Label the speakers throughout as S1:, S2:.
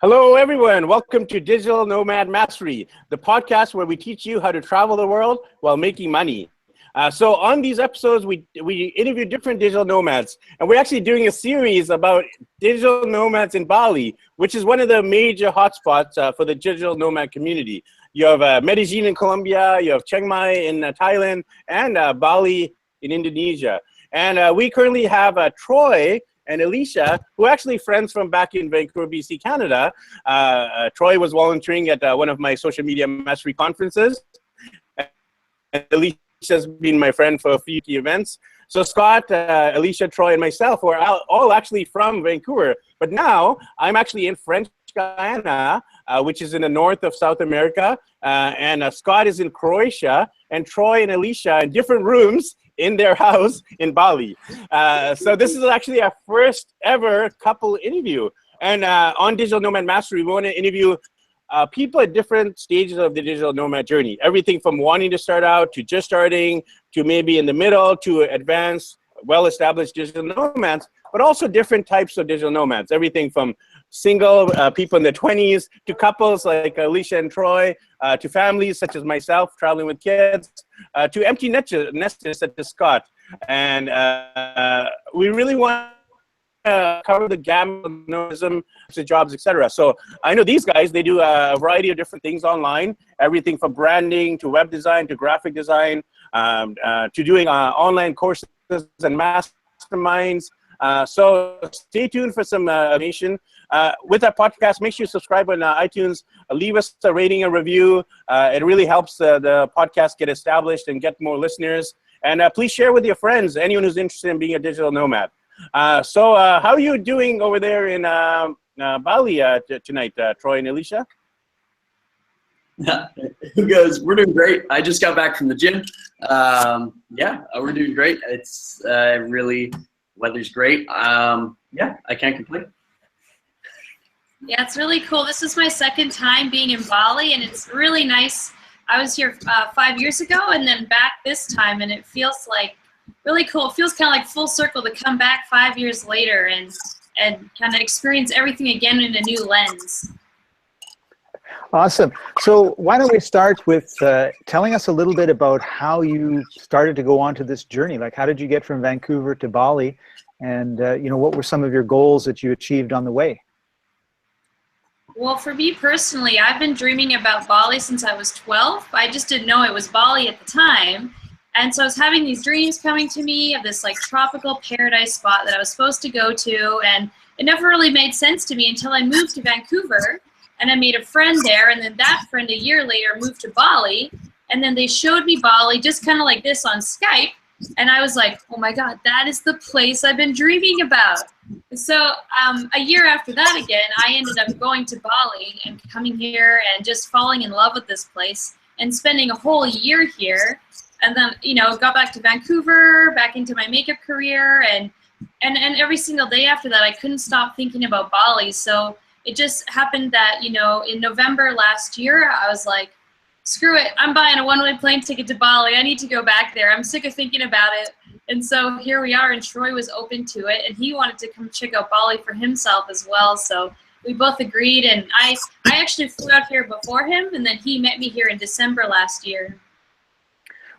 S1: Hello, everyone. Welcome to Digital Nomad Mastery, the podcast where we teach you how to travel the world while making money. So on these episodes, we interview different digital nomads, and we're actually doing a series about digital nomads in Bali, which is one of the major hotspots for the digital nomad community. You have Medellin in Colombia, you have Chiang Mai in Thailand, and Bali in Indonesia. And we currently have Troy and Alecia, who are actually friends from back in Vancouver, BC, Canada. Troy was volunteering at one of my social media mastery conferences. And Alicia's been my friend for a few key events. So Scott, Alecia, Troy, and myself were all actually from Vancouver. But now I'm actually in French Guiana, which is in the north of South America. And Scott is in Croatia, and Troy and Alecia in different rooms in their house in Bali. So this is actually our first ever couple interview. And on Digital Nomad Mastery, we want to interview people at different stages of the digital nomad journey. Everything from wanting to start out, to just starting, to maybe in the middle, to advanced, well-established digital nomads, but also different types of digital nomads. Everything from single people in their 20s, to couples like Alecia and Troy, to families such as myself traveling with kids, to empty nesters such as Scott. And we really want to cover the gamut of nomadism, jobs, etc. So I know these guys, they do a variety of different things online, everything from branding to web design to graphic design, to doing online courses and masterminds. So stay tuned for some information. With our podcast, make sure you subscribe on iTunes, leave us a rating and review. It really helps the podcast get established and get more listeners. And please share with your friends, anyone who's interested in being a digital nomad. So how are you doing over there in Bali tonight, Troy and Alecia?
S2: We're doing great. I just got back from the gym. Yeah, we're doing great. It's really, weather's great. Yeah, I can't complain.
S3: Yeah, it's really cool. This is my second time being in Bali, and it's really nice. I was here 5 years ago and then back this time, and it feels like really cool. It feels kind of like full circle to come back 5 years later and kind of experience everything again in a new lens.
S4: Awesome. So why don't we start with telling us a little bit about how you started to go on to this journey? Like, how did you get from Vancouver to Bali? And, what were some of your goals that you achieved on the way?
S3: Well, for me personally, I've been dreaming about Bali since I was 12. I just didn't know it was Bali at the time. And so I was having these dreams coming to me of this like tropical paradise spot that I was supposed to go to. And it never really made sense to me until I moved to Vancouver and I made a friend there. And then that friend a year later moved to Bali. And then they showed me Bali just kind of like this on Skype. And I was like, oh my God, that is the place I've been dreaming about. So a year after that again, I ended up going to Bali and coming here and just falling in love with this place and spending a whole year here. And then, got back to Vancouver, back into my makeup career. And every single day after that, I couldn't stop thinking about Bali. So it just happened that, in November last year, I was like, screw it, I'm buying a one-way plane ticket to Bali. I need to go back there. I'm sick of thinking about it. And so here we are, and Troy was open to it, and he wanted to come check out Bali for himself as well. So we both agreed, and I actually flew out here before him, and then he met me here in December last year.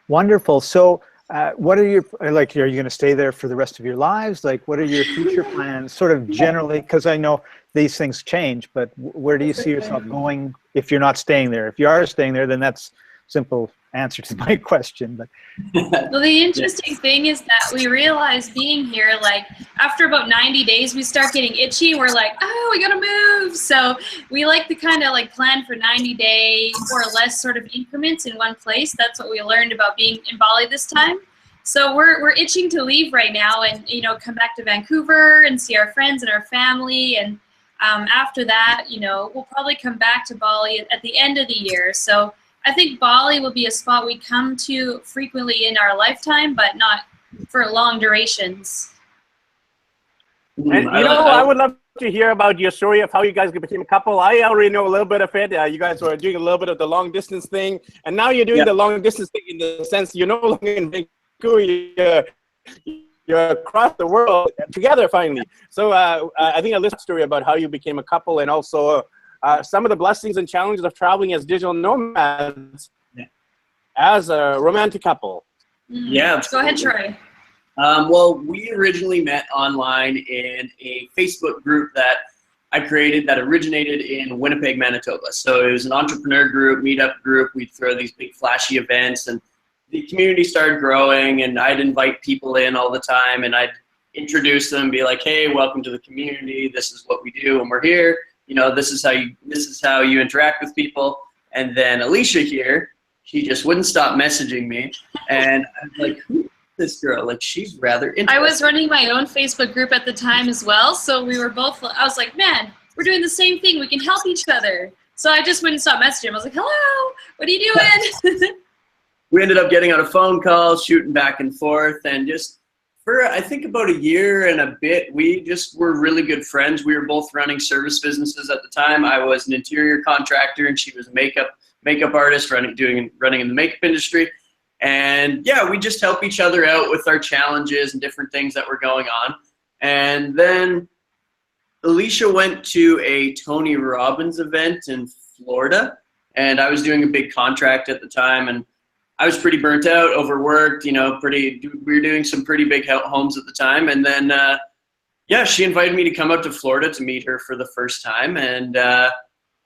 S4: Wonderful. So what are your, are you going to stay there for the rest of your lives? Like, what are your future plans, sort of generally? Because I know these things change, but where do you see yourself going if you're not staying there? If you are staying there, then that's simple answer to my question. But
S3: well, the interesting thing is that we realize being here, like after about 90 days, we start getting itchy. We're like, oh, we gotta move. So we like to kind of like plan for 90 days or less sort of increments in one place. That's what we learned about being in Bali this time. So we're itching to leave right now and come back to Vancouver and see our friends and our family. And after that, we'll probably come back to Bali at the end of the year. So I think Bali will be a spot we come to frequently in our lifetime, but not for long durations.
S1: And I would love to hear about your story of how you guys became a couple. I already know a little bit of it. You guys were doing a little bit of the long distance thing, and now you're doing the long distance thing in the sense you're no longer in Vancouver. you're across the world together finally. So I think I listened to a story about how you became a couple, and also some of the blessings and challenges of traveling as digital nomads as a romantic couple.
S2: Yeah.
S3: Go ahead, Troy.
S2: Well, we originally met online in a Facebook group that I created that originated in Winnipeg, Manitoba. So it was an entrepreneur group, meetup group. We'd throw these big flashy events, and the community started growing, and I'd invite people in all the time, and I'd introduce them, be like, hey, welcome to the community. This is what we do when we're here. You know, this is how you interact with people. And then Alecia here, she just wouldn't stop messaging me. And I'm like, who is this girl? Like, she's rather interesting.
S3: I was running my own Facebook group at the time as well. So we were both, I was like, man, we're doing the same thing. We can help each other. So I just wouldn't stop messaging him. I was like, hello, what are you doing?
S2: We ended up getting on a phone call, shooting back and forth, and just for, I think, about a year and a bit, we just were really good friends. We were both running service businesses at the time. I was an interior contractor, and she was a makeup artist running in the makeup industry. And yeah, we just help each other out with our challenges and different things that were going on. And then Alecia went to a Tony Robbins event in Florida, and I was doing a big contract at the time, and I was pretty burnt out, overworked, you know, we were doing some pretty big homes at the time. And then, yeah, she invited me to come out to Florida to meet her for the first time. And I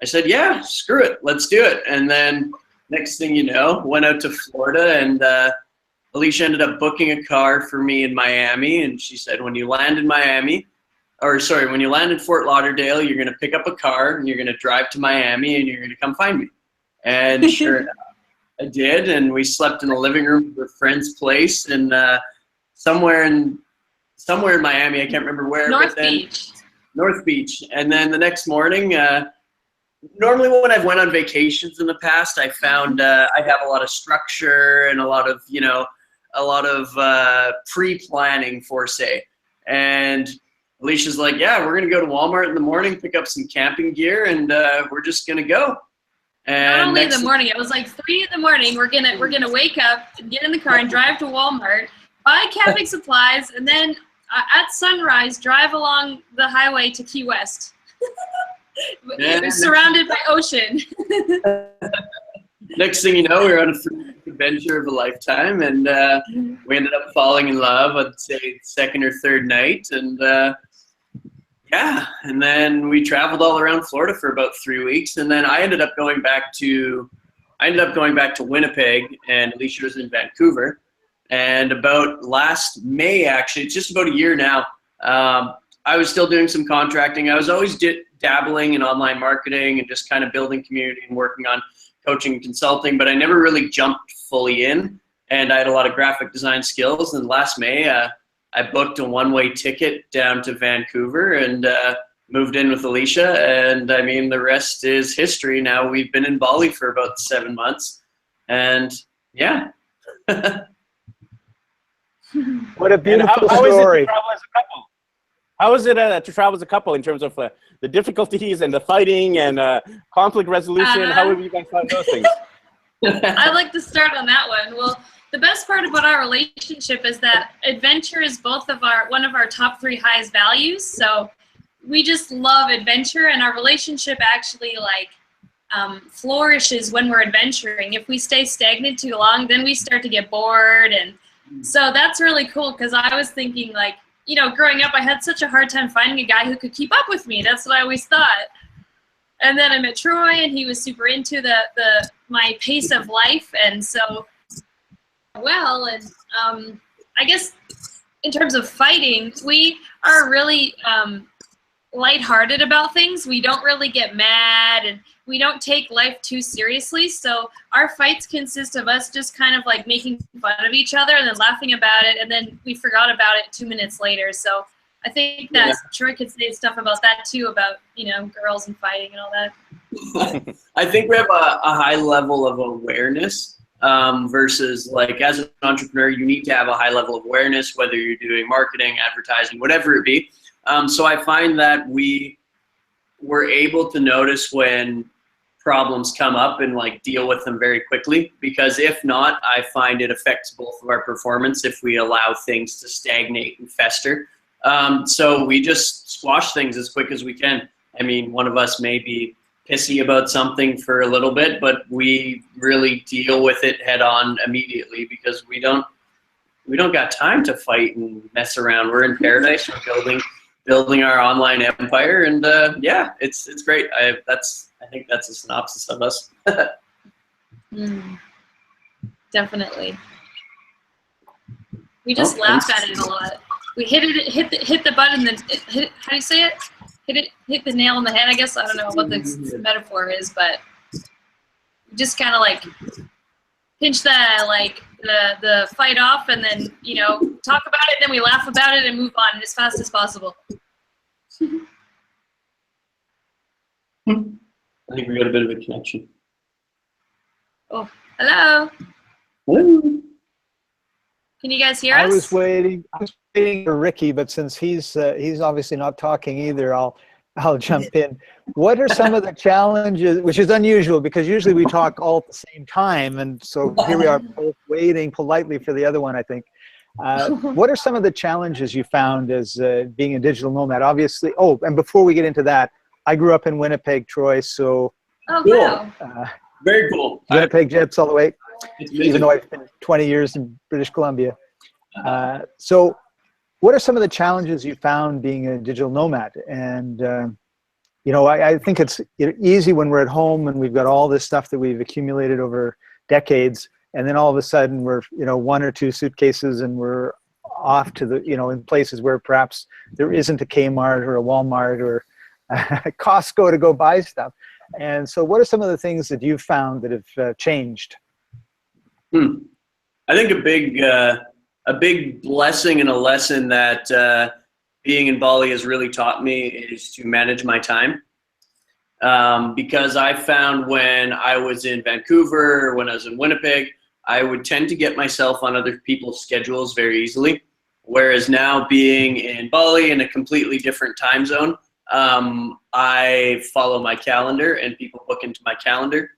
S2: said, yeah, screw it, let's do it. And then next thing you know, went out to Florida, and Alecia ended up booking a car for me in Miami. And she said, when you land in when you land in Fort Lauderdale, you're going to pick up a car and you're going to drive to Miami and you're going to come find me. And sure enough, I did, and we slept in the living room of a friend's place, and somewhere in Miami, I can't remember where.
S3: North Beach.
S2: North Beach. And then the next morning, normally when I've went on vacations in the past, I found I have a lot of structure and a lot of pre-planning for say. And Alicia's like, yeah, we're gonna go to Walmart in the morning, pick up some camping gear, and we're just gonna go. And
S3: not only in the morning, it was like 3 in the morning. We're gonna wake up, get in the car, and drive to Walmart, buy camping supplies, and then at sunrise, drive along the highway to Key West. We're surrounded by ocean.
S2: Next thing you know, we were on a adventure of a lifetime, and we ended up falling in love. I'd say second or third night, and yeah, and then we traveled all around Florida for about 3 weeks, and then I ended up going back to Winnipeg, and Alecia was in Vancouver. And about last May, actually, it's just about a year now, I was still doing some contracting. I was always dabbling in online marketing and just kind of building community and working on coaching and consulting, but I never really jumped fully in, and I had a lot of graphic design skills. And last May, I booked a one-way ticket down to Vancouver and moved in with Alecia, and I mean, the rest is history. Now we've been in Bali for about 7 months, and yeah.
S4: What a beautiful story.
S1: How is it to travel as a couple in terms of the difficulties and the fighting and conflict resolution? How have you guys found those things?
S3: I'd like to start on that one. Well, the best part about our relationship is that adventure is one of our top 3 highest values. So we just love adventure, and our relationship actually flourishes when we're adventuring. If we stay stagnant too long, then we start to get bored. And so that's really cool, because I was thinking, like, you know, growing up, I had such a hard time finding a guy who could keep up with me. That's what I always thought. And then I met Troy, and he was super into my pace of life. And so, well, and I guess in terms of fighting, we are really lighthearted about things. We don't really get mad, and we don't take life too seriously. So our fights consist of us just kind of like making fun of each other and then laughing about it, and then we forgot about it 2 minutes later. So I think that Troy could say stuff about that too, about, you know, girls and fighting and all that.
S2: I think we have a high level of awareness versus, like, as an entrepreneur, you need to have a high level of awareness, whether you're doing marketing, advertising, whatever it be. So I find that we were able to notice when problems come up and like deal with them very quickly, because if not, I find it affects both of our performance if we allow things to stagnate and fester. So we just squash things as quick as we can. I mean, one of us may be pissy about something for a little bit, but we really deal with it head on immediately, because we don't got time to fight and mess around. We're in paradise. We're building our online empire, and yeah, it's great. I think that's a synopsis of us.
S3: Definitely. We just laugh at it a lot. We hit the button, then how do you say it? Hit the nail on the head, I guess. I don't know what the metaphor is, but just kind of like pinch the fight off, and then, you know, talk about it, then we laugh about it and move on as fast as possible.
S2: I think we got a bit of a connection.
S3: Oh, hello.
S2: Hello.
S3: Can you guys hear us?
S4: I was waiting for Ricky, but since he's obviously not talking either, I'll jump in. What are some of the challenges, which is unusual because usually we talk all at the same time, and so here we are both waiting politely for the other one, I think. What are some of the challenges you found as being a digital nomad? Obviously, oh, and before we get into that, I grew up in Winnipeg, Troy, so
S3: oh, wow.
S2: Very cool.
S4: Winnipeg Jets all the way, even though I've been 20 years in British Columbia. So what are some of the challenges you found being a digital nomad? And, you know, I think it's easy when we're at home and we've got all this stuff that we've accumulated over decades, and then all of a sudden we're, you know, 1 or 2 suitcases and we're off to the, you know, in places where perhaps there isn't a Kmart or a Walmart or Costco to go buy stuff. And so what are some of the things that you've found that have changed?
S2: I think a big blessing and a lesson that being in Bali has really taught me is to manage my time. Because I found when I was in Vancouver, when I was in Winnipeg, I would tend to get myself on other people's schedules very easily. Whereas now being in Bali in a completely different time zone, I follow my calendar and people book into my calendar.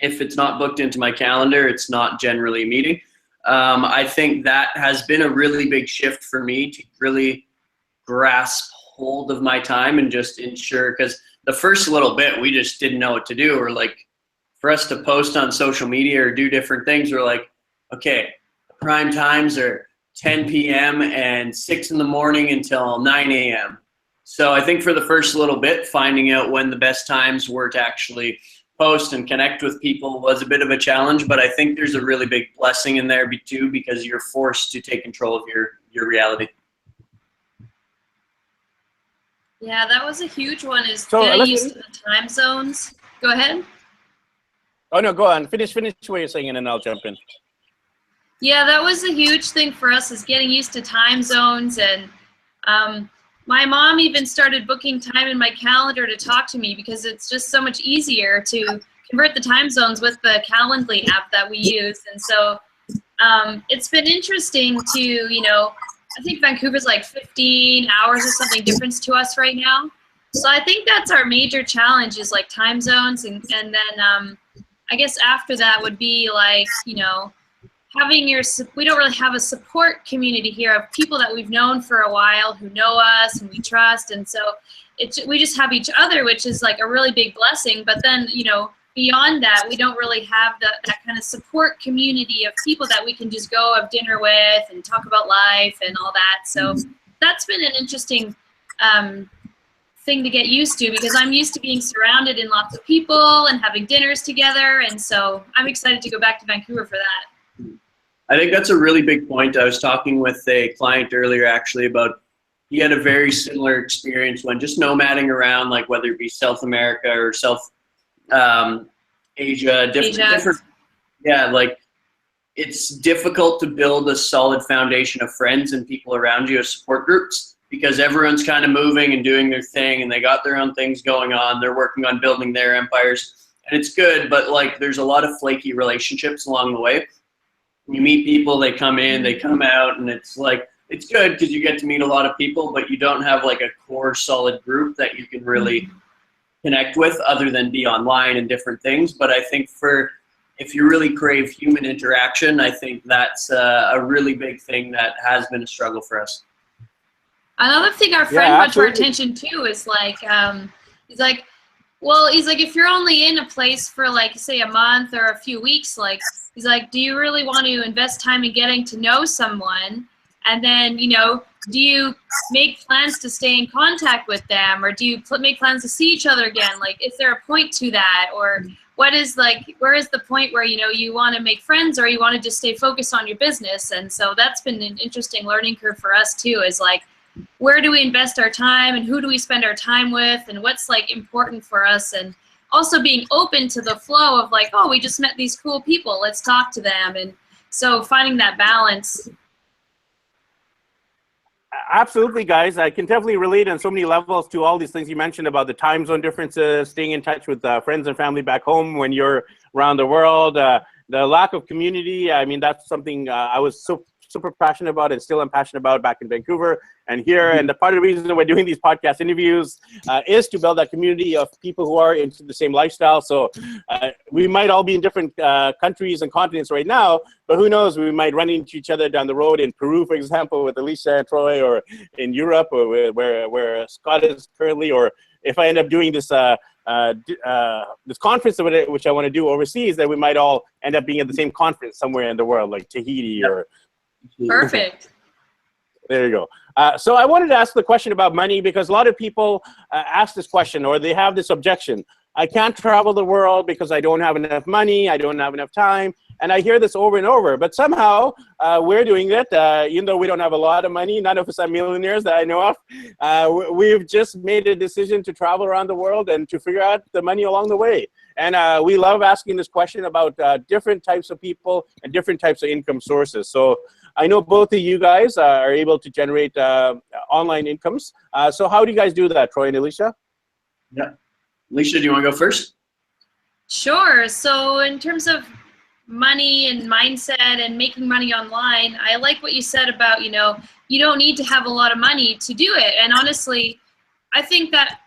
S2: If it's not booked into my calendar, it's not generally a meeting. I think that has been a really big shift for me to really grasp hold of my time and just ensure, because the first little bit, we just didn't know what to do. Or like for us to post on social media or do different things, we're like, okay, prime times are 10 p.m. and 6 in the morning until 9 a.m. So I think for the first little bit, finding out when the best times were to actually post and connect with people was a bit of a challenge, but I think there's a really big blessing in there too, because you're forced to take control of your reality.
S3: Yeah, that was a huge one, is getting used to the time zones. Go ahead.
S1: Oh no, go on. Finish what you're saying, and then I'll jump in.
S3: Yeah, that was a huge thing for us, is getting used to time zones. And my mom even started booking time in my calendar to talk to me, because it's just so much easier to convert the time zones with the Calendly app that we use. And so it's been interesting to, you know, I think Vancouver's like 15 hours or something difference to us right now. So I think that's our major challenge, is like time zones. And then I guess after that would be like, you know, having we don't really have a support community here of people that we've known for a while who know us and we trust. And so we just have each other, which is like a really big blessing. But then, you know, beyond that, we don't really have that kind of support community of people that we can just go have dinner with and talk about life and all that. So that's been an interesting thing to get used to, because I'm used to being surrounded in lots of people and having dinners together. And so I'm excited to go back to Vancouver for that.
S2: I think that's a really big point. I was talking with a client earlier actually about, he had a very similar experience when just nomading around, like whether it be South America or Asia, different. Yeah, like it's difficult to build a solid foundation of friends and people around you as support groups, because everyone's kind of moving and doing their thing and they got their own things going on. They're working on building their empires, and it's good, but like there's a lot of flaky relationships along the way. You meet people, they come in, they come out, and it's like, it's good because you get to meet a lot of people, but you don't have like a core solid group that you can really connect with other than be online and different things. But I think if you really crave human interaction, I think that's a really big thing that has been a struggle for us.
S3: Another thing our friend brought to our attention too is like, he's like, if you're only in a place for like, say, a month or a few weeks, like, he's like, do you really want to invest time in getting to know someone? And then, you know, do you make plans to stay in contact with them, or do you make plans to see each other again? Like, is there a point to that? Or what is like, where is the point where, you know, you want to make friends or you want to just stay focused on your business? And so that's been an interesting learning curve for us too, is like, where do we invest our time and who do we spend our time with and what's like important for us? And also being open to the flow of like, oh, we just met these cool people, let's talk to them. And so finding that balance.
S1: Absolutely, guys. I can definitely relate on so many levels to all these things you mentioned about the time zone differences, staying in touch with friends and family back home when you're around the world, the lack of community. I mean, that's something I was super passionate about and still am passionate about back in Vancouver and here. And the part of the reason we're doing these podcast interviews is to build that community of people who are into the same lifestyle. So we might all be in different countries and continents right now, but who knows, we might run into each other down the road in Peru, for example, with Alecia and Troy, or in Europe, or where Scott is currently, or if I end up doing this this conference which I want to do overseas, then we might all end up being at the same conference somewhere in the world, like Tahiti or
S3: Perfect.
S1: There you go. So I wanted to ask the question about money, because a lot of people ask this question, or they have this objection. I can't travel the world because I don't have enough money, I don't have enough time. And I hear this over and over, but somehow we're doing it, even though we don't have a lot of money. None of us are millionaires that I know of. We've just made a decision to travel around the world and to figure out the money along the way. And we love asking this question about different types of people and different types of income sources. So I know both of you guys are able to generate online incomes. So how do you guys do that, Troy and Alecia?
S2: Yeah. Alecia, do you want to go first?
S3: Sure. So in terms of money and mindset and making money online, I like what you said about, you know, you don't need to have a lot of money to do it. And honestly, I think that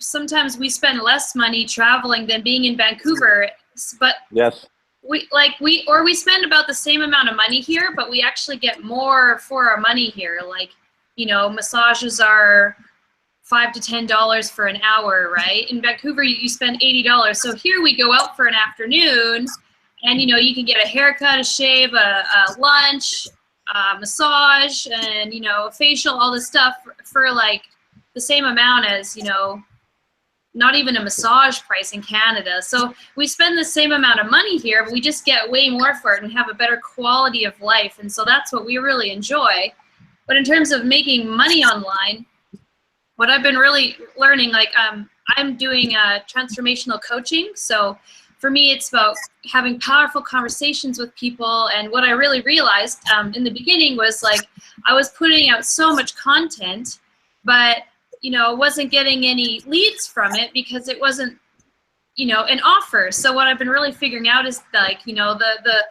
S3: sometimes we spend less money traveling than being in Vancouver, but
S1: yes,
S3: we spend about the same amount of money here, but we actually get more for our money here. Like, you know, massages are $5 to $10 for an hour, right? In Vancouver, you spend $80. So here we go out for an afternoon, and you know, you can get a haircut, a shave, a lunch, a massage, and you know, a facial, all this stuff for like the same amount as, you know, not even a massage price in Canada. So we spend the same amount of money here, but we just get way more for it and have a better quality of life. And so that's what we really enjoy. But in terms of making money online, what I've been really learning, like I'm doing transformational coaching. So for me, it's about having powerful conversations with people. And what I really realized in the beginning was like, I was putting out so much content, but you know, wasn't getting any leads from it because it wasn't, you know, an offer. So what I've been really figuring out is like, you know, the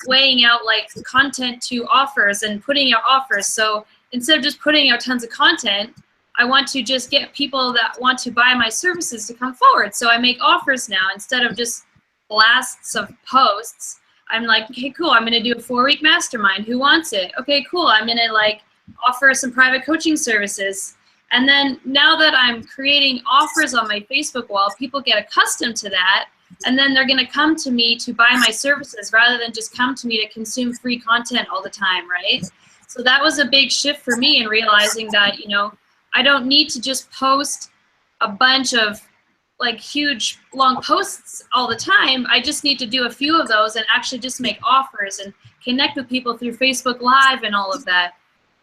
S3: weighing out like content to offers and putting out offers. So instead of just putting out tons of content, I want to just get people that want to buy my services to come forward. So I make offers now instead of just blasts of posts. I'm like, okay, cool. I'm going to do a 4-week mastermind. Who wants it? Okay, cool. I'm going to like offer some private coaching services. And then now that I'm creating offers on my Facebook wall, people get accustomed to that, and then they're going to come to me to buy my services rather than just come to me to consume free content all the time, right? So that was a big shift for me in realizing that, you know, I don't need to just post a bunch of like huge long posts all the time. I just need to do a few of those and actually just make offers and connect with people through Facebook Live and all of that.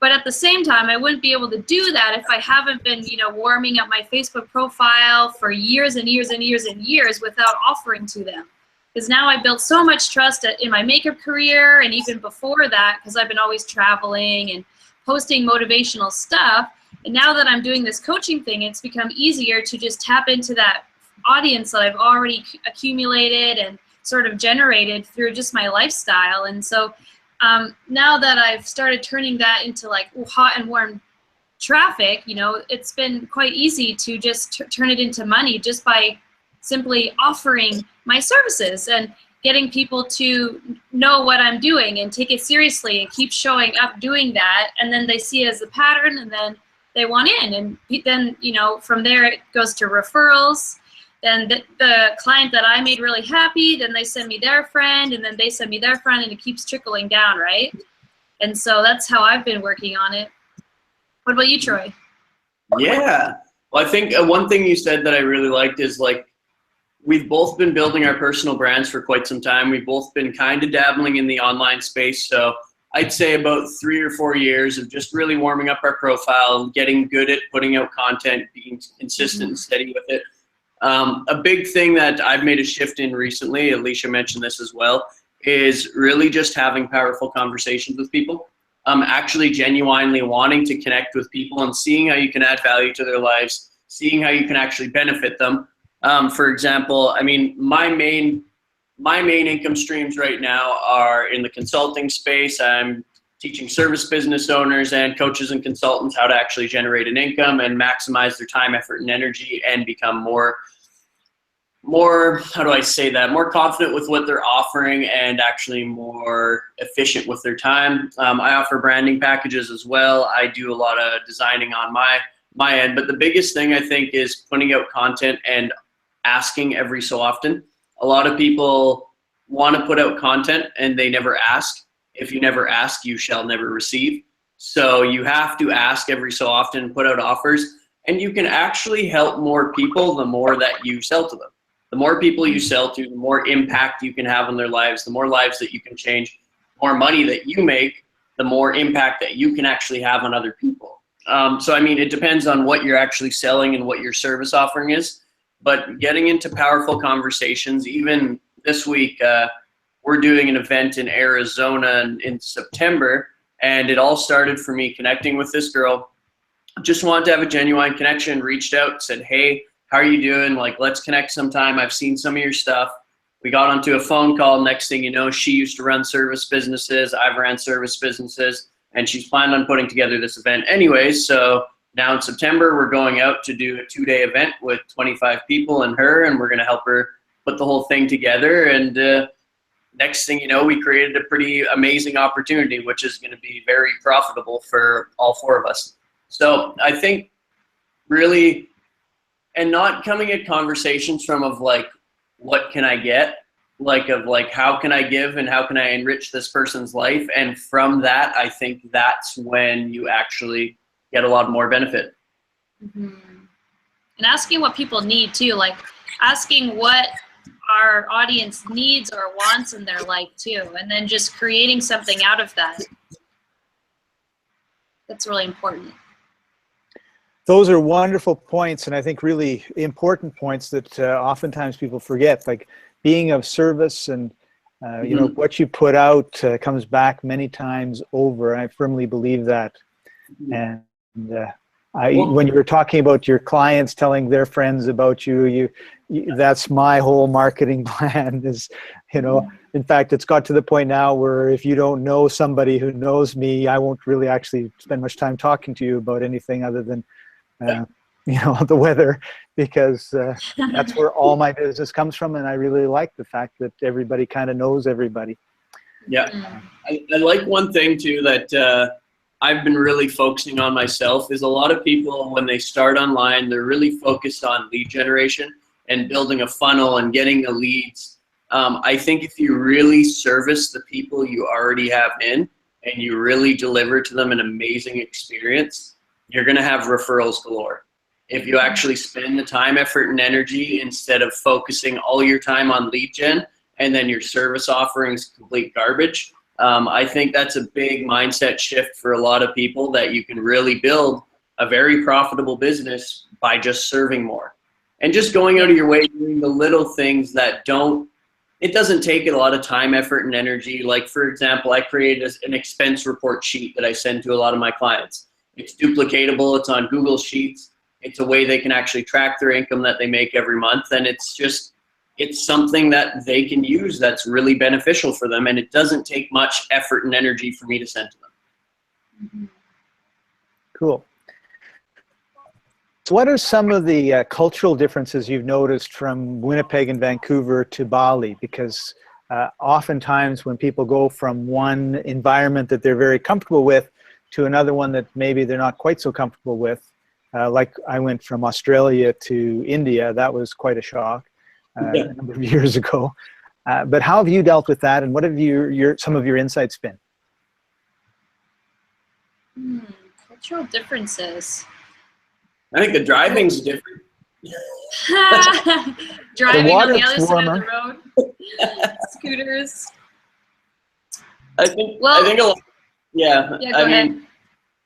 S3: But at the same time, I wouldn't be able to do that if I haven't been, you know, warming up my Facebook profile for years and years and years and years without offering to them. Because now I built so much trust in my makeup career, and even before that, because I've been always traveling and posting motivational stuff. And now that I'm doing this coaching thing, it's become easier to just tap into that audience that I've already accumulated and sort of generated through just my lifestyle. And so now that I've started turning that into like hot and warm traffic, you know, it's been quite easy to just turn it into money just by simply offering my services and getting people to know what I'm doing and take it seriously and keep showing up doing that. And then they see it as a pattern, and then they want in. And then, you know, from there it goes to referrals. Then the client that I made really happy, then they send me their friend, and then they send me their friend, and it keeps trickling down, right? And so that's how I've been working on it. What about you, Troy?
S2: Yeah. Well, I think one thing you said that I really liked is, like, we've both been building our personal brands for quite some time. We've both been kind of dabbling in the online space. So I'd say about 3 or 4 years of just really warming up our profile, getting good at putting out content, being consistent and steady with it. A big thing that I've made a shift in recently, Alecia mentioned this as well, is really just having powerful conversations with people. Actually genuinely wanting to connect with people and seeing how you can add value to their lives, seeing how you can actually benefit them. For example, I mean, my main income streams right now are in the consulting space. I'm teaching service business owners and coaches and consultants how to actually generate an income and maximize their time, effort, and energy, and become more, how do I say that, more confident with what they're offering and actually more efficient with their time. I offer branding packages as well. I do a lot of designing on my end, but the biggest thing I think is putting out content and asking every so often. A lot of people want to put out content and they never ask. If you never ask, you shall never receive. So you have to ask every so often and put out offers, and you can actually help more people the more that you sell to them. The more people you sell to, the more impact you can have on their lives, the more lives that you can change, the more money that you make, the more impact that you can actually have on other people. So I mean, it depends on what you're actually selling and what your service offering is, but getting into powerful conversations. Even this week, we're doing an event in Arizona in September, and it all started for me connecting with this girl. Just wanted to have a genuine connection, reached out, said, hey, how are you doing? Like, let's connect sometime. I've seen some of your stuff. We got onto a phone call. Next thing you know, she used to run service businesses. I've ran service businesses, and she's planned on putting together this event anyways. So now in September, we're going out to do a 2-day event with 25 people and her, and we're going to help her put the whole thing together. And next thing you know, we created a pretty amazing opportunity, which is going to be very profitable for all 4 of us. So I think really, and not coming at conversations from of like, what can I get? Like of like, how can I give and how can I enrich this person's life? And from that, I think that's when you actually get a lot more benefit.
S3: Mm-hmm. And asking what people need too, like asking what our audience needs or wants in their life too, and then just creating something out of that. That's really important.
S4: Those are wonderful points, and I think really important points that oftentimes people forget, like being of service and you know, what you put out comes back many times over. I firmly believe that. And when you were talking about your clients telling their friends about you, that's my whole marketing plan is, you know, in fact, it's got to the point now where if you don't know somebody who knows me, I won't really actually spend much time talking to you about anything other than, you know, the weather, because that's where all my business comes from. And I really like the fact that everybody kind of knows everybody.
S2: Yeah. I like one thing too that I've been really focusing on myself is a lot of people, when they start online, they're really focused on lead generation and building a funnel and getting the leads. I think if you really service the people you already have in and you really deliver to them an amazing experience, you're going to have referrals galore. If you actually spend the time, effort, and energy instead of focusing all your time on lead gen and then your service offerings complete garbage, I think that's a big mindset shift for a lot of people, that you can really build a very profitable business by just serving more and just going out of your way, doing the little things that it doesn't take a lot of time, effort, and energy. Like, for example, I created an expense report sheet that I send to a lot of my clients. It's duplicatable. It's on Google Sheets. It's a way they can actually track their income that they make every month. And it's something that they can use that's really beneficial for them. And it doesn't take much effort and energy for me to send to them.
S4: Cool. So what are some of the cultural differences you've noticed from Winnipeg and Vancouver to Bali? Because oftentimes when people go from one environment that they're very comfortable with to another one that maybe they're not quite so comfortable with, like I went from Australia to India, that was quite a shock a number of years ago. But how have you dealt with that, and what have some of your insights been?
S3: Cultural differences.
S2: I think the driving's different.
S3: Driving on the other
S4: warmer.
S3: side of the road. Scooters.
S2: I think a lot. Yeah.
S3: Go ahead.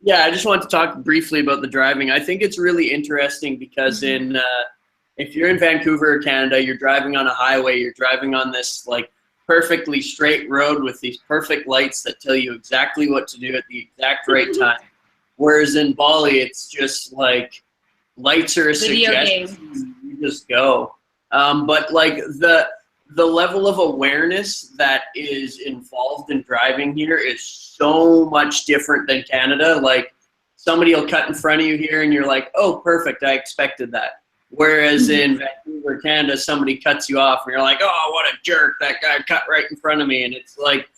S2: Yeah, I just want to talk briefly about the driving. I think it's really interesting because if you're in Vancouver, Canada, you're driving on a highway, you're driving on this like perfectly straight road with these perfect lights that tell you exactly what to do at the exact right time. Whereas in Bali, it's just like lights are a suggestion, you just go. But like the level of awareness that is involved in driving here is so much different than Canada. Like somebody will cut in front of you here and you're like, oh, perfect, I expected that. Whereas in Vancouver, Canada, somebody cuts you off and you're like, oh, what a jerk, that guy cut right in front of me. And it's like,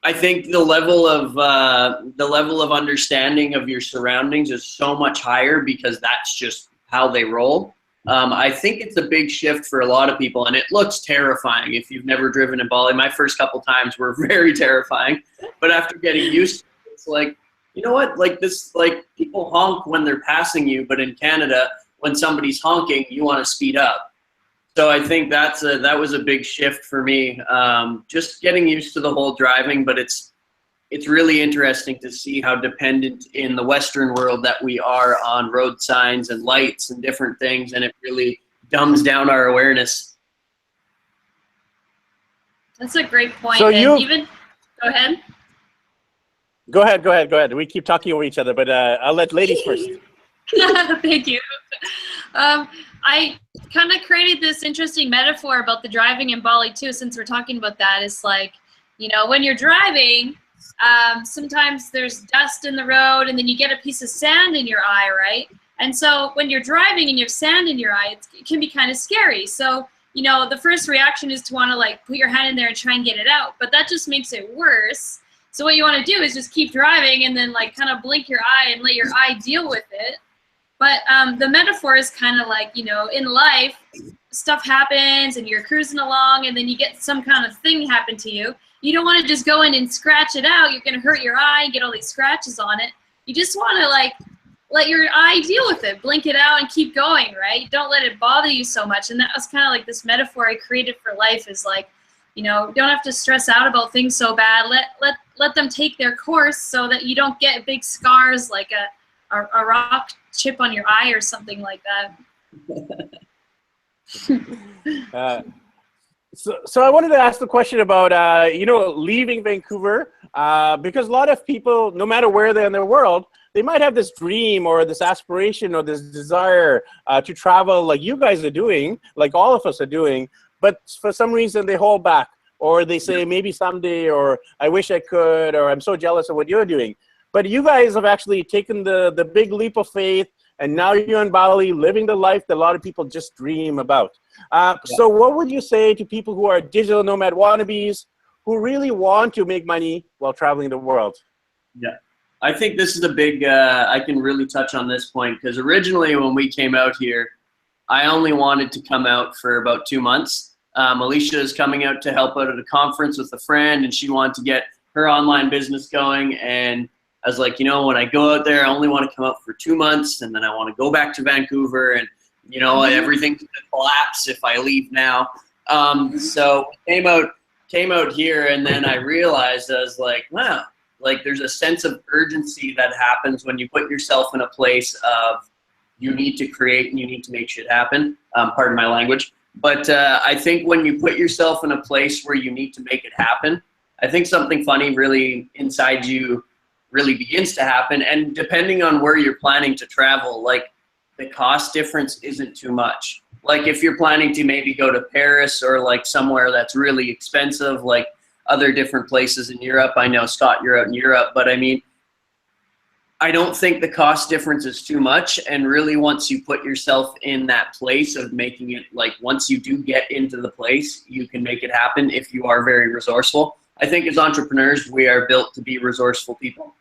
S2: I think the level of understanding of your surroundings is so much higher because that's just how they roll. I think it's a big shift for a lot of people, and it looks terrifying if you've never driven in Bali. My first couple times were very terrifying, but after getting used to it, it's like, you know what? Like this, like people honk when they're passing you, but in Canada, when somebody's honking, you want to speed up. So I think that was a big shift for me, just getting used to the whole driving, but it's really interesting to see how dependent in the Western world that we are on road signs and lights and different things, and it really dumbs down our awareness.
S3: That's a great point.
S1: So
S3: go ahead.
S1: Go ahead. We keep talking over each other, but I'll let ladies first.
S3: Thank you. I kind of created this interesting metaphor about the driving in Bali too, since we're talking about that. It's like, you know, when you're driving, sometimes there's dust in the road and then you get a piece of sand in your eye, right? And so when you're driving and you have sand in your eye, it can be kind of scary. So, you know, the first reaction is to want to like put your hand in there and try and get it out, but that just makes it worse. So what you want to do is just keep driving and then like kind of blink your eye and let your eye deal with it. But the metaphor is kind of like, you know, in life, stuff happens and you're cruising along and then you get some kind of thing happen to you. You don't want to just go in and scratch it out. You're going to hurt your eye and get all these scratches on it. You just want to like let your eye deal with it, blink it out and keep going, right? Don't let it bother you so much. And that was kind of like this metaphor I created for life is like, you know, don't have to stress out about things so bad. Let them take their course so that you don't get big scars like a rock chip on your eye or something like that.
S1: So I wanted to ask the question about, you know, leaving Vancouver, because a lot of people, no matter where they're in the world, they might have this dream or this aspiration or this desire to travel like you guys are doing, like all of us are doing, but for some reason they hold back, or they say maybe someday, or I wish I could, or I'm so jealous of what you're doing. But you guys have actually taken the big leap of faith, and now you're in Bali living the life that a lot of people just dream about. So what would you say to people who are digital nomad wannabes who really want to make money while traveling the world?
S2: Yeah, I think this is a big, I can really touch on this point, because originally when we came out here, I only wanted to come out for about 2 months. Alecia is coming out to help out at a conference with a friend, and she wanted to get her online business going, and I was like, you know, when I go out there, I only want to come out for 2 months, and then I want to go back to Vancouver, and, you know, everything's going to collapse if I leave now. So came out here, and then I realized, I was like, wow, like there's a sense of urgency that happens when you put yourself in a place of you need to create and you need to make shit happen. Pardon my language. But I think when you put yourself in a place where you need to make it happen, I think something funny really inside you really begins to happen. And depending on where you're planning to travel, like the cost difference isn't too much. Like if you're planning to maybe go to Paris or like somewhere that's really expensive, like other different places in Europe. I know, Scott, you're out in Europe, but I mean, I don't think the cost difference is too much. And really, once you put yourself in that place of making it, like once you do get into the place, you can make it happen if you are very resourceful. I think as entrepreneurs, we are built to be resourceful people.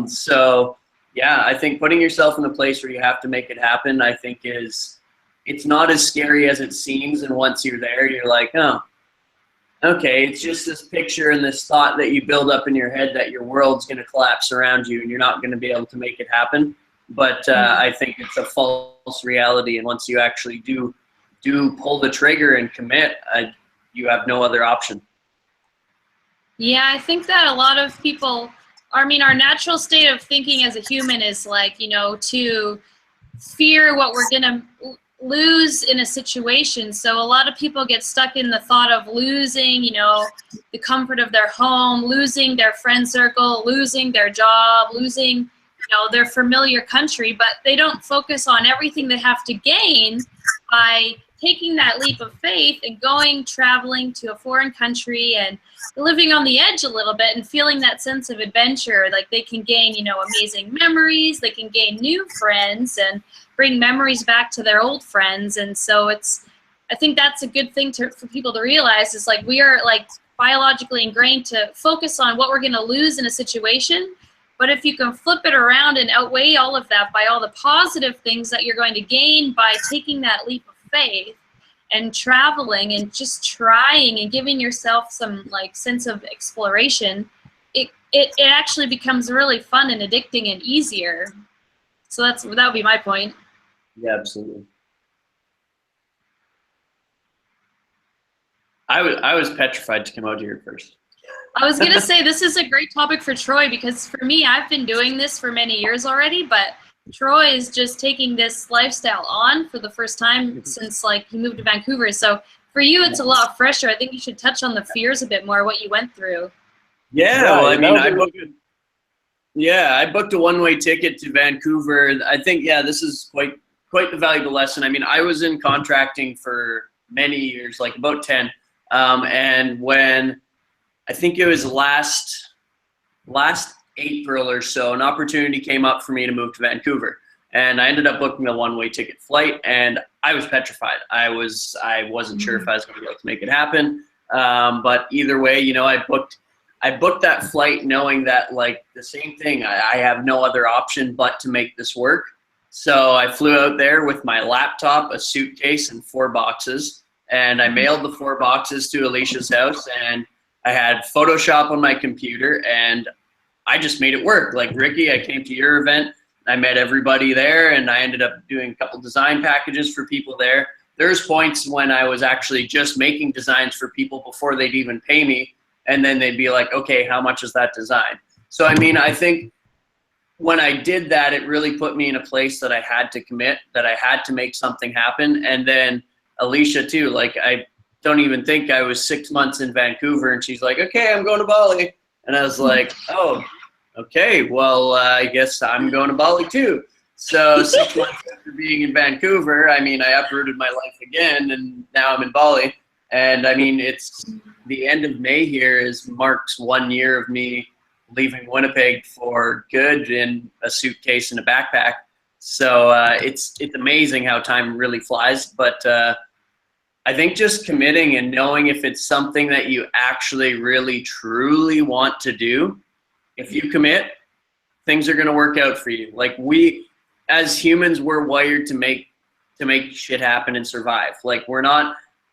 S2: So yeah, I think putting yourself in a place where you have to make it happen, I think it's not as scary as it seems. And once you're there, you're like, oh, okay, it's just this picture and this thought that you build up in your head that your world's going to collapse around you and you're not going to be able to make it happen. But I think it's a false reality. And once you actually do pull the trigger and commit, you have no other option.
S3: Yeah, I think that a lot of people, I mean, our natural state of thinking as a human is like, you know, to fear what we're going to lose in a situation. So a lot of people get stuck in the thought of losing, you know, the comfort of their home, losing their friend circle, losing their job, losing, you know, their familiar country, but they don't focus on everything they have to gain by taking that leap of faith and going traveling to a foreign country and living on the edge a little bit and feeling that sense of adventure. Like they can gain, you know, amazing memories, they can gain new friends and bring memories back to their old friends. And so I think that's a good thing for people to realize is like we are like biologically ingrained to focus on what we're going to lose in a situation. But if you can flip it around and outweigh all of that by all the positive things that you're going to gain by taking that leap of faith and traveling and just trying and giving yourself some like sense of exploration, it actually becomes really fun and addicting and easier. So that would be my point.
S2: Yeah, absolutely. I was petrified to come out here first.
S3: I was going to say this is a great topic for Troy because for me, I've been doing this for many years already, but Troy is just taking this lifestyle on for the first time since like he moved to Vancouver. So for you, it's a lot fresher. I think you should touch on the fears a bit more, what you went through.
S2: Yeah, well, I mean, I booked a one-way ticket to Vancouver. I think, yeah, this is quite the valuable lesson. I mean, I was in contracting for many years, like about 10. And when I think it was last April or so, an opportunity came up for me to move to Vancouver. And I ended up booking a one-way ticket flight, and I was petrified. I wasn't sure if I was going to be able to make it happen. But either way, you know, I booked that flight knowing that, like, the same thing. I have no other option but to make this work. So I flew out there with my laptop, a suitcase, and 4 boxes. And I mailed the 4 boxes to Alicia's house, and I had Photoshop on my computer, and I just made it work. Like, Ricky, I came to your event. I met everybody there, and I ended up doing a couple design packages for people there. There's points when I was actually just making designs for people before they'd even pay me, and then they'd be like, okay, how much is that design? So, I mean, I think when I did that, it really put me in a place that I had to commit, that I had to make something happen. And then Alecia, too, like, I don't even think I was 6 months in Vancouver, and she's like, okay, I'm going to Bali. And I was like, oh, okay, well, I guess I'm going to Bali too. So 6 months after being in Vancouver, I mean, I uprooted my life again, and now I'm in Bali. And I mean, it's the end of May here marks 1 year of me leaving Winnipeg for good in a suitcase and a backpack. So it's amazing how time really flies. But I think just committing and knowing if it's something that you actually really truly want to do, if you commit, things are going to work out for you. Like, we, as humans, we're wired to make shit happen and survive. Like,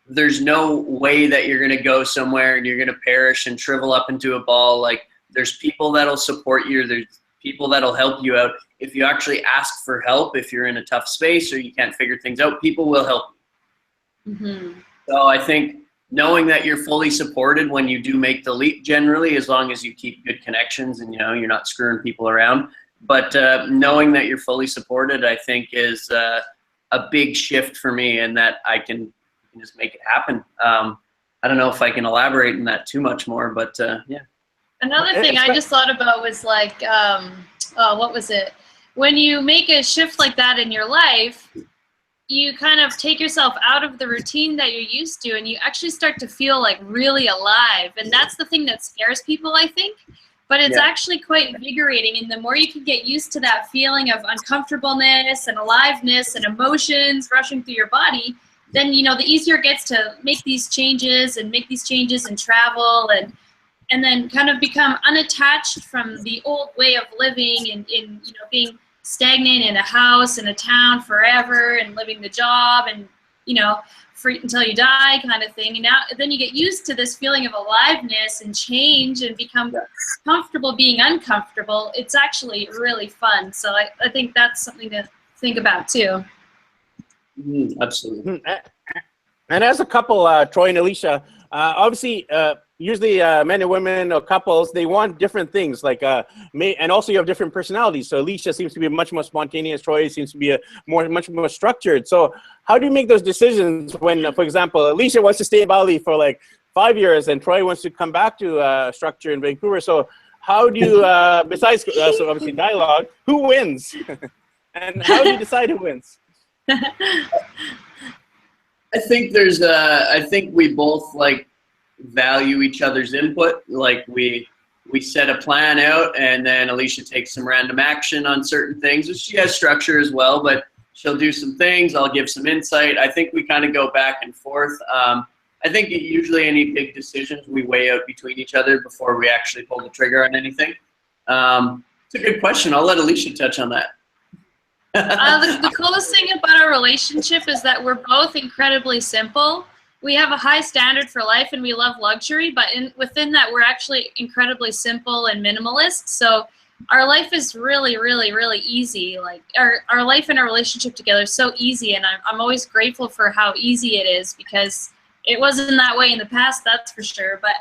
S2: there's no way that you're going to go somewhere and you're going to perish and shrivel up into a ball. Like, there's people that'll support you. There's people that'll help you out. If you actually ask for help, if you're in a tough space or you can't figure things out, people will help you. Mm-hmm. So I think knowing that you're fully supported when you do make the leap, generally, as long as you keep good connections and, you know, you're not screwing people around. But knowing that you're fully supported, I think, is a big shift for me, and that I can just make it happen. I don't know if I can elaborate on that too much more, but yeah.
S3: Another thing I just thought about was like, what was it? When you make a shift like that in your life, you kind of take yourself out of the routine that you're used to, and you actually start to feel like really alive. And that's the thing that scares people, I think, but it's actually quite invigorating. And the more you can get used to that feeling of uncomfortableness and aliveness and emotions rushing through your body, then, you know, the easier it gets to make these changes and travel and then kind of become unattached from the old way of living and in, you know, being stagnant in a house in a town forever and living the job and, you know, free until you die kind of thing. And now then you get used to this feeling of aliveness and change and become comfortable being uncomfortable. It's actually really fun. So I think that's something to think about too.
S2: Absolutely.
S1: And as a couple, Troy and Alecia, obviously, usually men and women or couples, they want different things, like and also you have different personalities. So Alecia seems to be much more spontaneous. Troy seems to be much more structured. So how do you make those decisions when, for example, Alecia wants to stay in Bali for like 5 years and Troy wants to come back to structure in Vancouver? So how do you, besides so obviously dialogue, who wins? And how do you decide who wins?
S2: I think I think we both like value each other's input. Like we set a plan out and then Alecia takes some random action on certain things. She has structure as well, but she'll do some things. I'll give some insight. I think we kind of go back and forth. I think usually any big decisions we weigh out between each other before we actually pull the trigger on anything. It's a good question. I'll let Alecia touch on that.
S3: The coolest thing about our relationship is that we're both incredibly simple. We have a high standard for life and we love luxury, but within that we're actually incredibly simple and minimalist. So our life is really, really, really easy. Like our life and our relationship together is so easy, and I'm always grateful for how easy it is, because it wasn't that way in the past, that's for sure. But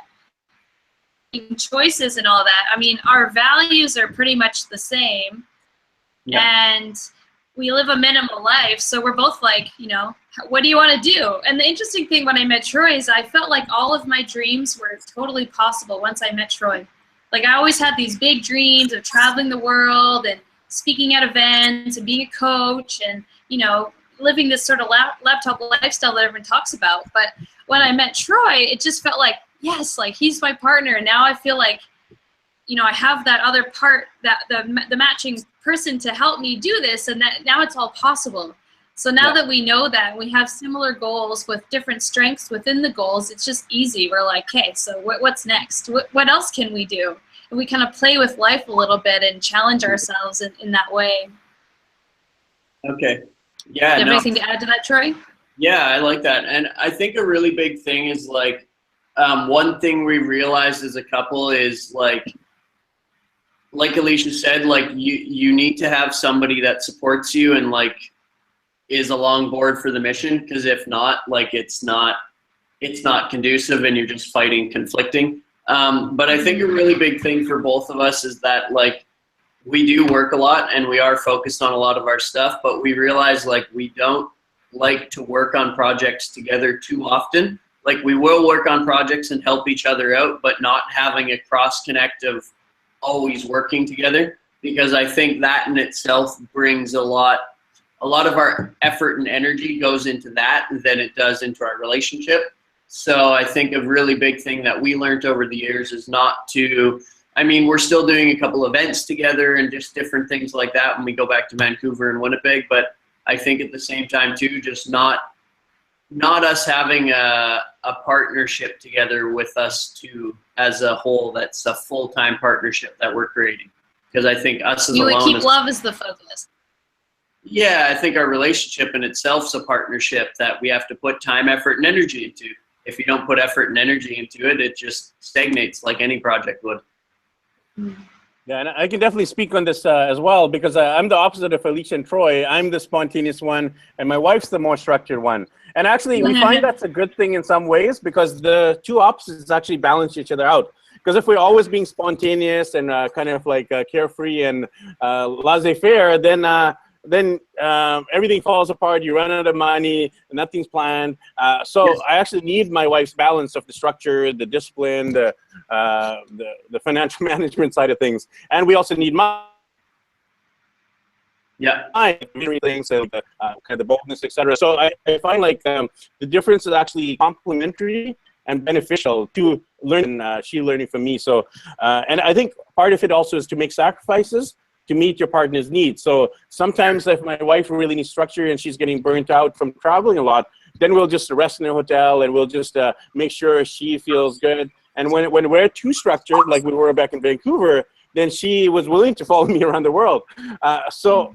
S3: choices and all that, I mean, our values are pretty much the same. And we live a minimal life, so we're both like, you know, what do you want to do? And the interesting thing when I met Troy is I felt like all of my dreams were totally possible once I met Troy. Like I always had these big dreams of traveling the world and speaking at events and being a coach and, you know, living this sort of laptop lifestyle that everyone talks about. But when I met Troy, it just felt like, yes, like he's my partner. And now I feel like, you know, I have that other part, that the matching person to help me do this, and that now it's all possible. So now that we know that we have similar goals with different strengths within the goals, it's just easy. We're like, okay, so what's next? What else can we do? And we kind of play with life a little bit and challenge ourselves in that way.
S2: Okay. Yeah.
S3: Do you have anything to add to that, Troy?
S2: Yeah, I like that. And I think a really big thing is like, one thing we realized as a couple is like Alecia said, like you need to have somebody that supports you and like is along board for the mission, because if not, like it's not conducive and you're just fighting conflicting. But I think a really big thing for both of us is that like we do work a lot and we are focused on a lot of our stuff, but we realize like we don't like to work on projects together too often. Like we will work on projects and help each other out, but not having a cross connect of always working together, because I think that in itself brings a lot of our effort and energy goes into that than it does into our relationship. So I think a really big thing that we learned over the years is not to, I mean, we're still doing a couple events together and just different things like that when we go back to Vancouver and Winnipeg, but I think at the same time too, just not us having a partnership together with us two as a whole. That's a full-time partnership that we're creating, because I think us as
S3: you
S2: alone
S3: would keep love as the focus.
S2: Yeah, I think our relationship in itself is a partnership that we have to put time, effort, and energy into. If you don't put effort and energy into it, it just stagnates like any project would.
S1: Yeah, and I can definitely speak on this as well, because I'm the opposite of Alecia and Troy. I'm the spontaneous one, and my wife's the more structured one. And actually, we find that's a good thing in some ways, because the two opposites actually balance each other out. Because if we're always being spontaneous and kind of like carefree and laissez-faire, then everything falls apart. You run out of money, and nothing's planned. So yes. I actually need my wife's balance of the structure, the discipline, the financial management side of things, and we also need my things and kind of the boldness, etc. So I find like the difference is actually complementary, and beneficial to learn, she learning from me. So, and I think part of it also is to make sacrifices to meet your partner's needs. So sometimes if my wife really needs structure and she's getting burnt out from traveling a lot, then we'll just rest in a hotel and we'll just make sure she feels good. And when we're too structured, like we were back in Vancouver, then she was willing to follow me around the world. So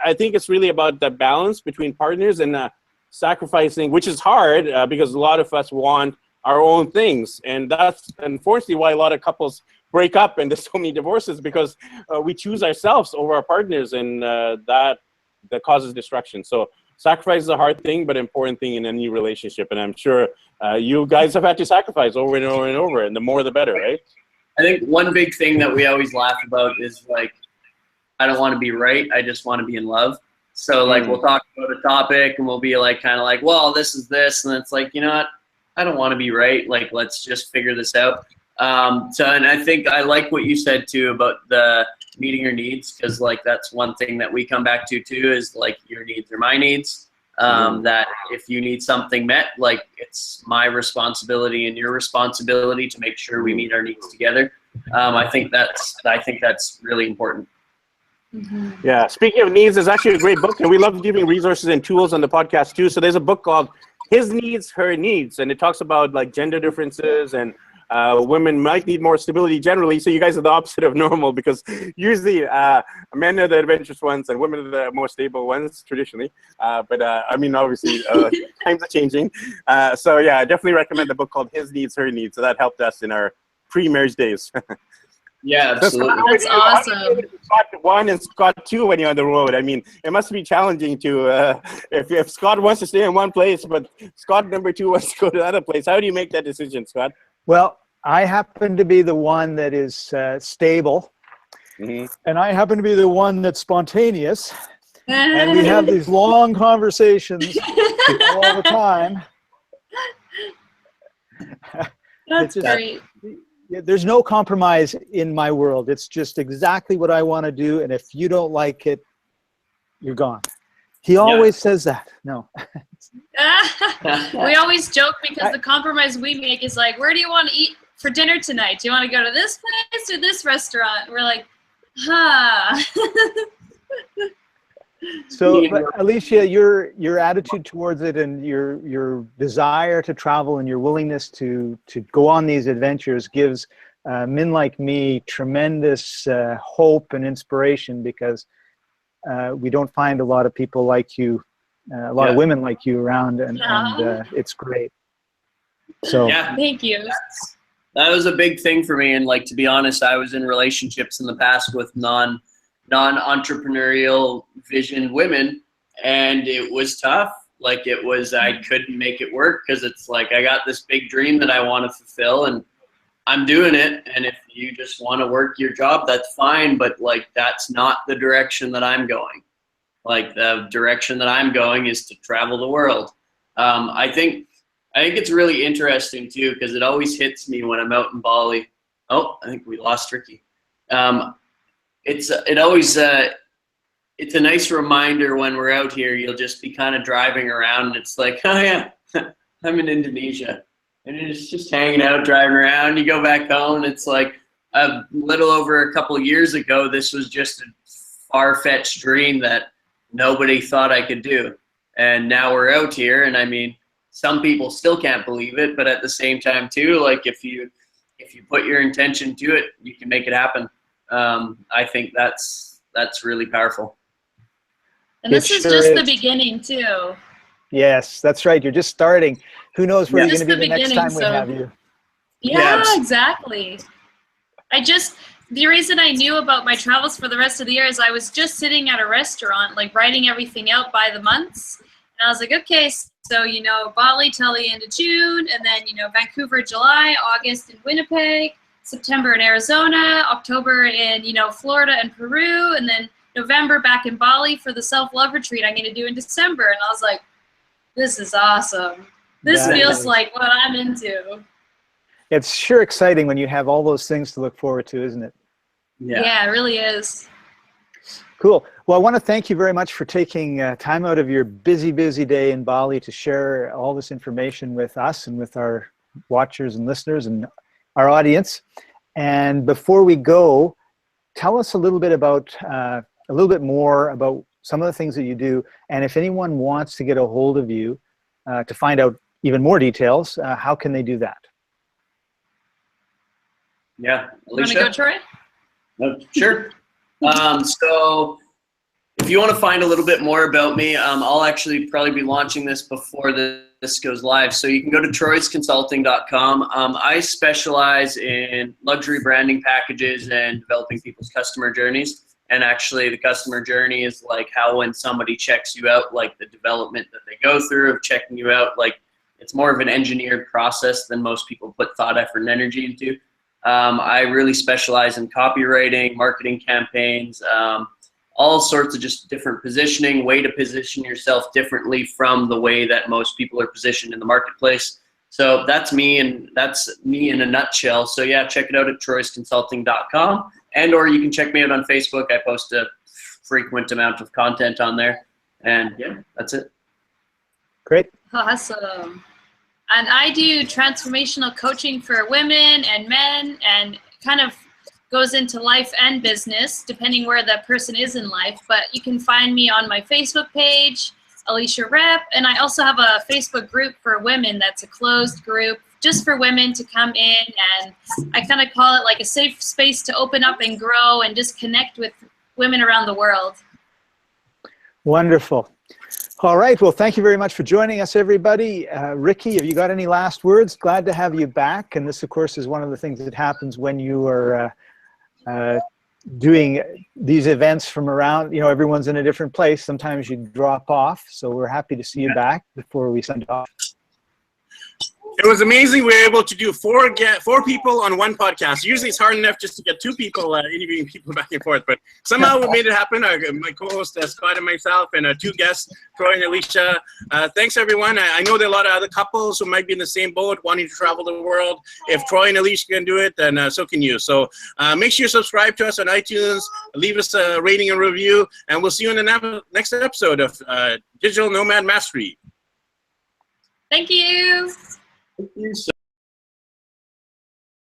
S1: I think it's really about the balance between partners and sacrificing, which is hard because a lot of us want our own things. And that's unfortunately why a lot of couples break up and there's so many divorces, because we choose ourselves over our partners, and that causes destruction. So sacrifice is a hard thing, but important thing in any relationship. And I'm sure you guys have had to sacrifice over and over and over, and the more the better, right?
S2: I think one big thing that we always laugh about is like, I don't want to be right, I just want to be in love. So like we'll talk about a topic and we'll be like kind of like, well, this is this, and it's like, you know what, I don't want to be right, like let's just figure this out. And I think I like what you said too about the meeting your needs, because like that's one thing that we come back to too, is like your needs are my needs. That if you need something met, like it's my responsibility and your responsibility to make sure we meet our needs together. I think that's really important.
S1: Yeah, speaking of needs, there's actually a great book, and we love giving resources and tools on the podcast too. So there's a book called His Needs, Her Needs, and it talks about like gender differences, and women might need more stability generally. So you guys are the opposite of normal, because usually men are the adventurous ones and women are the more stable ones traditionally. But I mean, obviously times are changing. So yeah, I definitely recommend the book called His Needs, Her Needs. So that helped us in our pre-marriage days.
S2: Yeah, absolutely.
S3: That's awesome.
S1: Scott 1 and Scott 2 when you're on the road. I mean, it must be challenging to, if Scott wants to stay in one place, but Scott number 2 wants to go to another place. How do you make that decision, Scott?
S4: Well, I happen to be the one that is stable, and I happen to be the one that's spontaneous, and we have these long conversations all the time.
S3: That's great.
S4: There's no compromise in my world. It's just exactly what I want to do, and if you don't like it, you're gone. He always says that. No.
S3: We always joke because the compromise we make is like, where do you want to eat for dinner tonight? Do you want to go to this place or this restaurant? We're like,
S4: So, Alecia, your attitude towards it and your desire to travel and your willingness to go on these adventures gives men like me tremendous hope and inspiration, because we don't find a lot of people like you, a lot of women like you around, and it's great. So
S3: thank you.
S2: That was a big thing for me, and like, to be honest, I was in relationships in the past with non-entrepreneurial vision women, and it was tough. Like it was, I couldn't make it work, because it's like I got this big dream that I want to fulfill, and I'm doing it. And if you just want to work your job, that's fine, but like that's not the direction that I'm going. Like the direction that I'm going is to travel the world. I think it's really interesting too, because it always hits me when I'm out in Bali. Oh, I think we lost Ricky. It's a nice reminder when we're out here. You'll just be kind of driving around, and it's like, oh yeah, I'm in Indonesia, and it's just hanging out, driving around. You go back home, and it's like a little over a couple of years ago, this was just a far-fetched dream that nobody thought I could do, and now we're out here. And I mean, some people still can't believe it, but at the same time too, like if you put your intention to it, you can make it happen. I think that's really powerful.
S3: And this is just the beginning too.
S4: Yes, that's right. You're just starting. Who knows where you're going to be the next time we have you.
S3: Yeah, exactly. The reason I knew about my travels for the rest of the year is I was just sitting at a restaurant, like writing everything out by the months. And I was like, okay, so, Bali till the end of June, and then, Vancouver, July, August in Winnipeg, September in Arizona, October in, Florida and Peru, and then November back in Bali for the self-love retreat I'm going to do in December. And I was like, this is awesome. This feels like what I'm into.
S4: It's sure exciting when you have all those things to look forward to, isn't it?
S3: Yeah, it really is.
S4: Cool. Well, I want to thank you very much for taking time out of your busy day in Bali to share all this information with us and with our watchers and listeners and our audience. And before we go, tell us a little bit more about some of the things that you do. And if anyone wants to get a hold of you to find out even more details, how can they do that?
S2: Yeah, Alecia?
S3: Want to go, Troy?
S2: Sure. So if you want to find a little bit more about me, I'll actually probably be launching this before this goes live. So you can go to troysconsulting.com. I specialize in luxury branding packages and developing people's customer journeys. And actually the customer journey is like how when somebody checks you out, like the development that they go through of checking you out, like it's more of an engineered process than most people put thought, effort, and energy into. I really specialize in copywriting, marketing campaigns, all sorts of just different positioning, way to position yourself differently from the way that most people are positioned in the marketplace. So that's me, and that's me in a nutshell. So yeah, check it out at troysconsulting.com, and or you can check me out on Facebook. I post a frequent amount of content on there, and yeah, that's it.
S4: Great.
S3: Awesome. And I do transformational coaching for women and men, and kind of goes into life and business, depending where the person is in life. But you can find me on my Facebook page, Alecia Rep, and I also have a Facebook group for women that's a closed group just for women to come in, and I kind of call it like a safe space to open up and grow and just connect with women around the world.
S4: Wonderful. All right. Well, thank you very much for joining us, everybody. Ricky, have you got any last words? Glad to have you back. And this, of course, is one of the things that happens when you are doing these events from around, everyone's in a different place. Sometimes you drop off. So we're happy to see you back before we send off.
S1: It was amazing. We were able to do four people on one podcast. Usually it's hard enough just to get two people interviewing people back and forth, but somehow we made it happen. My co-host Scott and myself, and two guests, Troy and Alecia. Thanks everyone. I know there are a lot of other couples who might be in the same boat, wanting to travel the world. If Troy and Alecia can do it, then so can you. So make sure you subscribe to us on iTunes, leave us a rating and review, and we'll see you in the next episode of Digital Nomad Mastery.
S3: Thank you.
S2: Thank you so